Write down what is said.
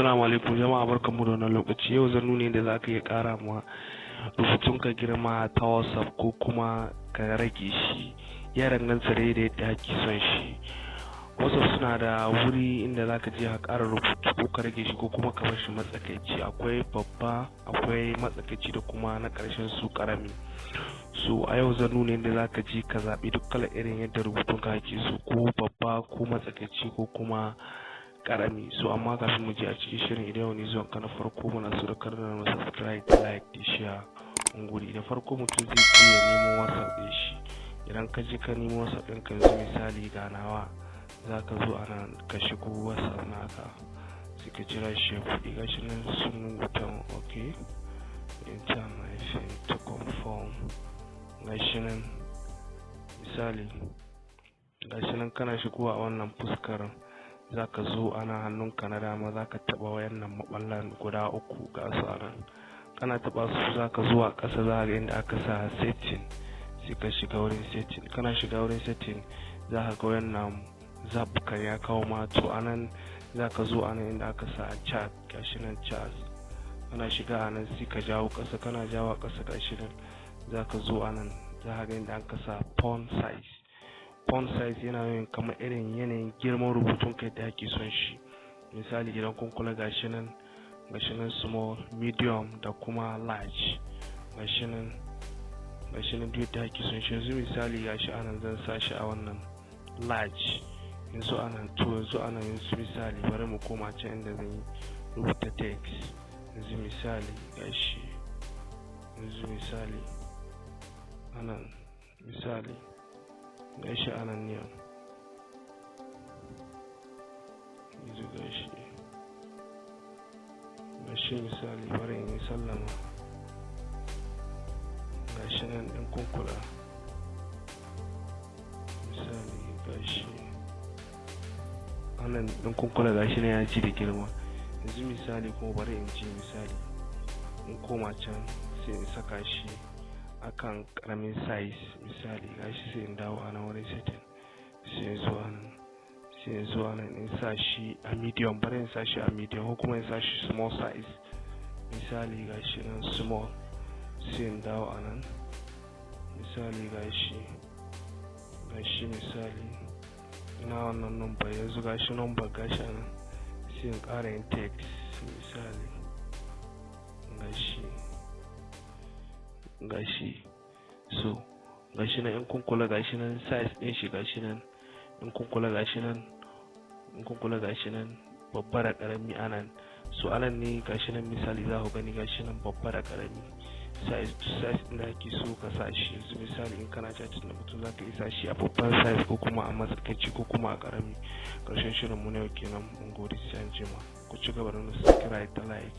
Assalamu alaikum jama'a, barkanmu da wannan lokaci. Yau zan nuna yadda zaka iya ƙara ma rubutun ka girma ta WhatsApp ko kuma ka rage shi. Ya danganta da yadda kake son shi. WhatsApp suna da wuri inda zaka je ka ƙara rubutu ko ka rage shi ko kuma ka bar shi matsakaici. Akwai babba, akwai matsakaici da kuma na ƙarshen su ƙarami. So a yau zan nuna yadda zaka je ka zaɓi duk kalar irin yadda rubutun ka kake so, ko babba ko matsakaici ko kuma karami. So amma kafin mu je a cikin shirin, idan wani zuwan ka na farko, muna so da karna na subscribe, like da share guri. Da farko mutum zai je ya nemo WhatsApp din shi. Idan ka je ka nemo WhatsApp din ka, yanzu misali ga nawa, zaka zo ana ka shigo WhatsApp naka, sai ka jira shi ya buɗe. Gashi nan sun rubuta okay, enter my phone to confirm. Gashi nan misali, gashi nan kana shigowa a wannan fuskar, zaka zo ana hannunka na dama, zaka taba wayannan maballan guda uku ga su anan. Kana taba su zaka zo a ƙasa, za ga inda aka sa setting, sai ka shiga wurin setting. Kana shiga wurin setting, za ka ga wayannan zabukan ya kawo ma, to anan zaka zo anan inda aka sa chat, gashi nan chatz. Kana shiga anan sai ka jawo ƙasa, kana jawo ƙasa, gashi nan zaka zo anan, za ka ga inda aka sa font size. Font size yana yin kamar irin yanayin girman rubutun kai da ake son shi. Misali idan kun kula, gashi nan small, medium da kuma large. Gashi nan duk da ake son shi. Yanzu misali gashi anan zan sa shi a wannan large. Yanzu misali bari mu koma can inda zan yi rubuta text. Yanzu misali gashi, anan misali gashi anan ne, yanzu gashi misali bari in sallama. Gashi nan ɗin kunkula, misali gashi anan ɗin kunkula, gashi nan ya ci da girma. Yanzu misali kuma bari in ce misali in koma can, sai in saka shi akan karamin size. Misali gashi sai in dawo ana wurin setting, sai zuwa nan in sa shi a medium. Bari in sa shi a medium ko kuma in sa shi small size. Misali gashi nan small, sai in dawo anan. Misali gashi misali ina wannan number, yanzu gashi number gashi anan, sai in ƙara yin text. Misali gashi so gashi nan in kun kula, gashi nan size din shi, gashi nan in kun kula, gashi nan babba da karami anan. So anan ne gashi nan misali za ku gani, gashi nan babba da karami size din da ake so ka sa shi. Yanzu misali in kana chatting da mutum, zaka isa shi a babban size ko kuma a matsakaici ko kuma a karami. Karshen shirin mu ne kenan, mun gode, sai an jima. Ku ci gaba da subscribe da like.